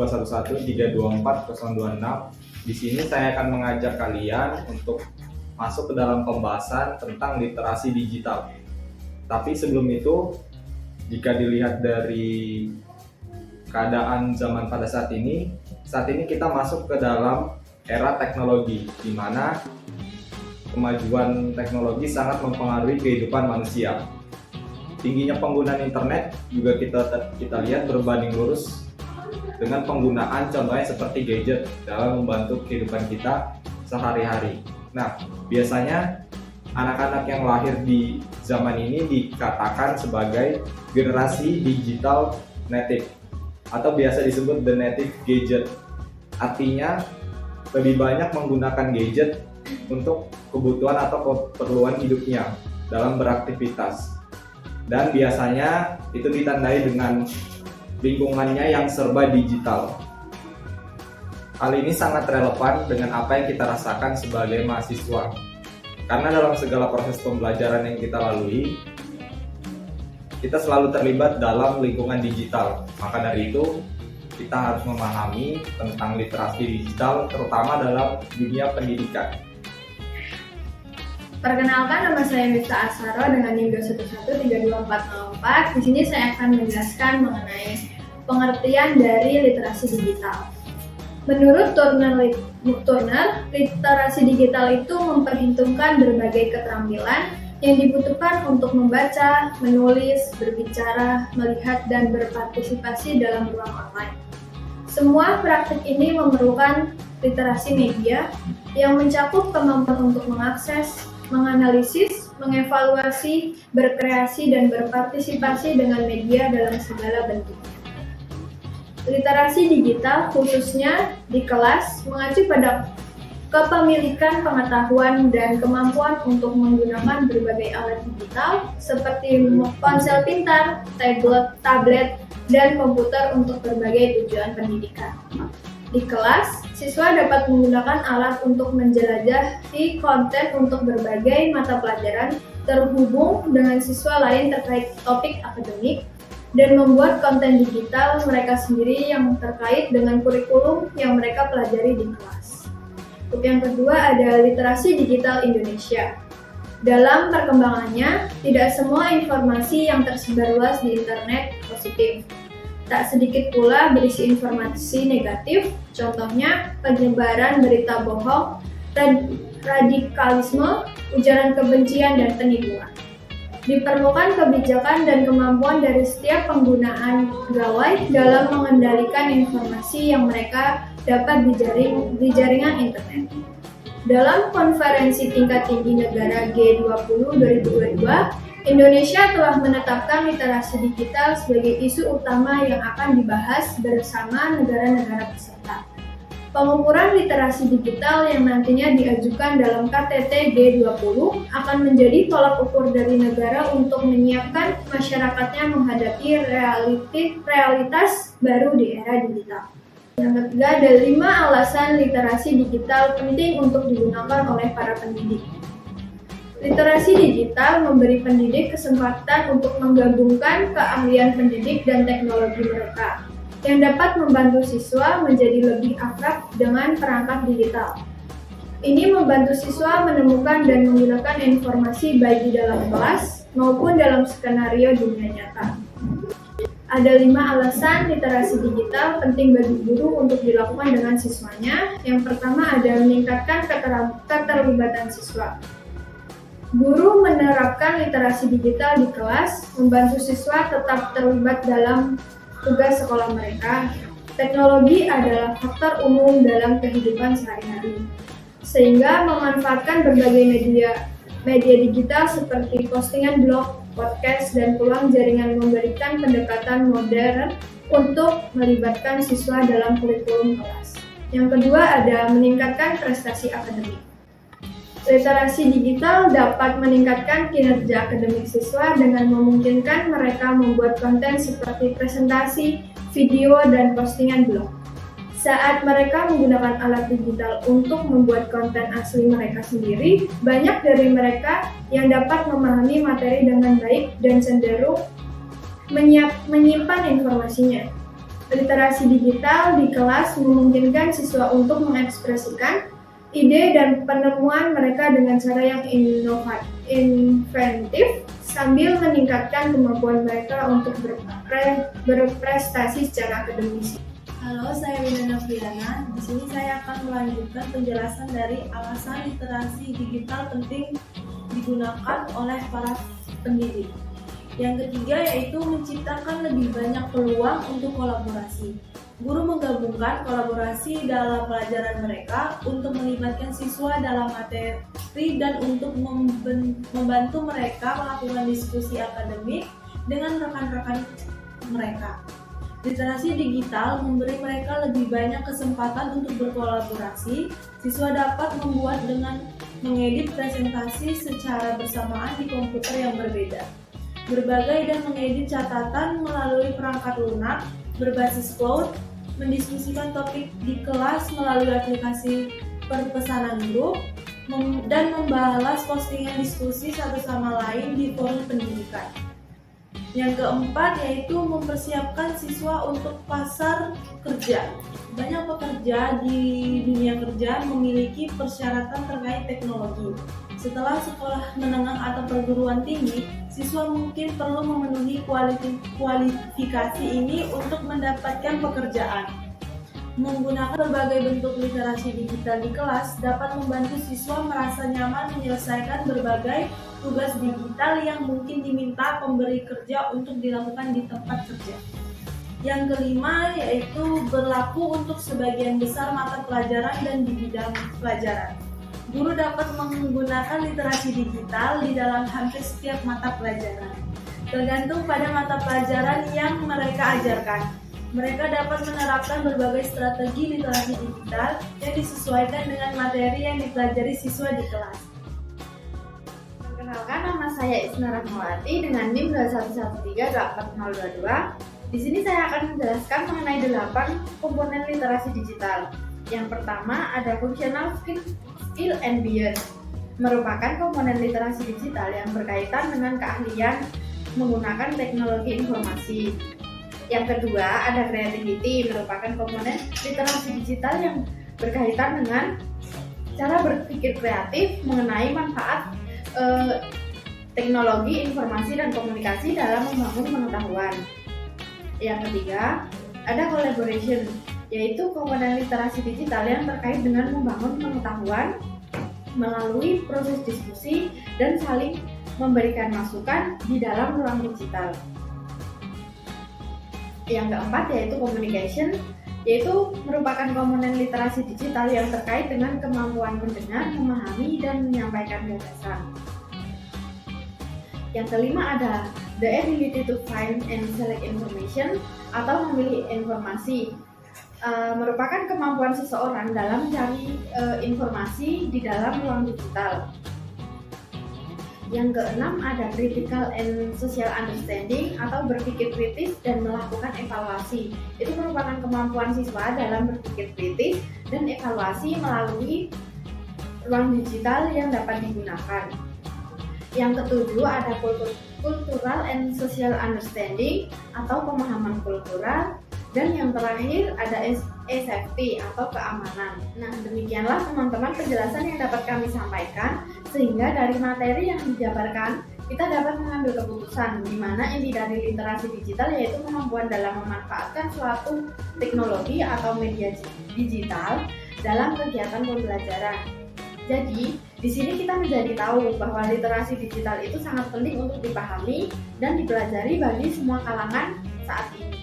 0211 324 026. Di sini saya akan mengajak kalian untuk masuk ke dalam pembahasan tentang literasi digital. Tapi sebelum itu, jika dilihat dari keadaan zaman pada saat ini kita masuk ke dalam era teknologi, di mana kemajuan teknologi sangat mempengaruhi kehidupan manusia. Tingginya penggunaan internet juga kita lihat berbanding lurus dengan penggunaan contohnya seperti gadget dalam membantu kehidupan kita sehari-hari. Nah, biasanya anak-anak yang lahir di zaman ini dikatakan sebagai generasi digital native atau biasa disebut the native gadget. Artinya lebih banyak menggunakan gadget untuk kebutuhan atau keperluan hidupnya dalam beraktivitas. Dan biasanya itu ditandai dengan lingkungannya yang serba digital. Hal ini sangat relevan dengan apa yang kita rasakan sebagai mahasiswa. Karena dalam segala proses pembelajaran yang kita lalui, kita selalu terlibat dalam lingkungan digital. Maka dari itu, kita harus memahami tentang literasi digital, terutama dalam dunia pendidikan. Perkenalkan, nama saya Miftah Asaro dengan NIM 211-32404. Di sini saya akan menjelaskan mengenai pengertian dari literasi digital. Menurut Turner, literasi digital itu memperhitungkan berbagai keterampilan yang dibutuhkan untuk membaca, menulis, berbicara, melihat, dan berpartisipasi dalam ruang online. Semua praktik ini memerlukan literasi media yang mencakup kemampuan untuk mengakses, menganalisis, mengevaluasi, berkreasi, dan berpartisipasi dengan media dalam segala bentuknya. Literasi digital khususnya di kelas mengacu pada kepemilikan pengetahuan dan kemampuan untuk menggunakan berbagai alat digital seperti ponsel pintar, tablet, dan komputer untuk berbagai tujuan pendidikan. Di kelas, siswa dapat menggunakan alat untuk menjelajahi konten untuk berbagai mata pelajaran, terhubung dengan siswa lain terkait topik akademik, dan membuat konten digital mereka sendiri yang terkait dengan kurikulum yang mereka pelajari di kelas. Untuk yang kedua ada literasi digital Indonesia. Dalam perkembangannya, tidak semua informasi yang tersebar luas di internet positif. Tak sedikit pula berisi informasi negatif, contohnya penyebaran berita bohong, radikalisme, ujaran kebencian, dan penipuan. Diperlukan kebijakan dan kemampuan dari setiap penggunaan gawai dalam mengendalikan informasi yang mereka dapat di jaringan internet. Dalam konferensi tingkat tinggi negara G20 2022, Indonesia telah menetapkan literasi digital sebagai isu utama yang akan dibahas bersama negara-negara peserta. Pengukuran literasi digital yang nantinya diajukan dalam KTT G20 akan menjadi tolak ukur dari negara untuk menyiapkan masyarakatnya menghadapi realitas baru di era digital. Yang ketiga, ada 5 alasan literasi digital penting untuk digunakan oleh para pendidik. Literasi digital memberi pendidik kesempatan untuk menggabungkan keahlian pendidik dan teknologi mereka, yang dapat membantu siswa menjadi lebih akrab dengan perangkat digital. Ini membantu siswa menemukan dan menggunakan informasi baik di dalam kelas maupun dalam skenario dunia nyata. Ada 5 alasan literasi digital penting bagi guru untuk dilakukan dengan siswanya. Yang pertama ada meningkatkan keterlibatan siswa. Guru menerapkan literasi digital di kelas, membantu siswa tetap terlibat dalam tugas sekolah mereka. Teknologi adalah faktor umum dalam kehidupan sehari-hari, sehingga memanfaatkan berbagai media digital seperti postingan blog, podcast, dan peluang jaringan memberikan pendekatan modern untuk melibatkan siswa dalam kurikulum kelas. Yang kedua ada meningkatkan prestasi akademik. Literasi digital dapat meningkatkan kinerja akademik siswa dengan memungkinkan mereka membuat konten seperti presentasi, video, dan postingan blog. Saat mereka menggunakan alat digital untuk membuat konten asli mereka sendiri, banyak dari mereka yang dapat memahami materi dengan baik dan cenderung menyimpan informasinya. Literasi digital di kelas memungkinkan siswa untuk mengekspresikan ide dan penemuan mereka dengan cara yang inventif sambil meningkatkan kemampuan mereka untuk berprestasi secara akademis. Halo, saya Winona Friana. Di sini saya akan melanjutkan penjelasan dari alasan literasi digital penting digunakan oleh para pendidik. Yang ketiga yaitu menciptakan lebih banyak peluang untuk kolaborasi. Guru menggabungkan kolaborasi dalam pelajaran mereka untuk melibatkan siswa dalam materi dan untuk membantu mereka melakukan diskusi akademik dengan rekan-rekan mereka. Literasi digital memberi mereka lebih banyak kesempatan untuk berkolaborasi. Siswa dapat membuat dengan mengedit presentasi secara bersamaan di komputer yang berbeda. Berbagai dan mengedit catatan melalui perangkat lunak berbasis cloud, mendiskusikan topik di kelas melalui aplikasi perpesanan grup, dan membalas postingan diskusi satu sama lain di forum pendidikan. Yang keempat yaitu mempersiapkan siswa untuk pasar kerja. Banyak pekerja di dunia kerja memiliki persyaratan terkait teknologi. Setelah sekolah menengah atau perguruan tinggi, siswa mungkin perlu memenuhi kualifikasi ini untuk mendapatkan pekerjaan. Menggunakan berbagai bentuk literasi digital di kelas dapat membantu siswa merasa nyaman menyelesaikan berbagai tugas digital yang mungkin diminta pemberi kerja untuk dilakukan di tempat kerja. Yang kelima yaitu berlaku untuk sebagian besar mata pelajaran dan di bidang pelajaran. Guru dapat menggunakan literasi digital di dalam hampir setiap mata pelajaran, tergantung pada mata pelajaran yang mereka ajarkan. Mereka dapat menerapkan berbagai strategi literasi digital yang disesuaikan dengan materi yang dipelajari siswa di kelas. Perkenalkan, nama saya Isna Rahmawati dengan NIM 213840022. Di sini saya akan menjelaskan mengenai 8 komponen literasi digital. Yang pertama ada functional skill and beyond, merupakan komponen literasi digital yang berkaitan dengan keahlian menggunakan teknologi informasi. Yang kedua ada creativity, merupakan komponen literasi digital yang berkaitan dengan cara berpikir kreatif mengenai manfaat teknologi informasi dan komunikasi dalam membangun pengetahuan. Yang ketiga ada collaboration, yaitu komponen literasi digital yang terkait dengan membangun pengetahuan melalui proses diskusi dan saling memberikan masukan di dalam ruang digital. Yang keempat yaitu communication, yaitu merupakan komponen literasi digital yang terkait dengan kemampuan mendengar, memahami, dan menyampaikan gagasan. Yang kelima ada the ability to find and select information, atau memilih informasi. Merupakan kemampuan seseorang dalam mencari informasi di dalam ruang digital. Yang keenam ada critical and social understanding, atau berpikir kritis dan melakukan evaluasi. Itu merupakan kemampuan siswa dalam berpikir kritis dan evaluasi melalui ruang digital yang dapat digunakan. Yang ketujuh ada cultural and social understanding, atau pemahaman kultural. Dan yang terakhir ada safety, atau keamanan. Nah, demikianlah teman-teman penjelasan yang dapat kami sampaikan, sehingga dari materi yang dijabarkan kita dapat mengambil keputusan di mana inti dari literasi digital yaitu kemampuan dalam memanfaatkan suatu teknologi atau media digital dalam kegiatan pembelajaran. Jadi, di sini kita menjadi tahu bahwa literasi digital itu sangat penting untuk dipahami dan dipelajari bagi semua kalangan saat ini.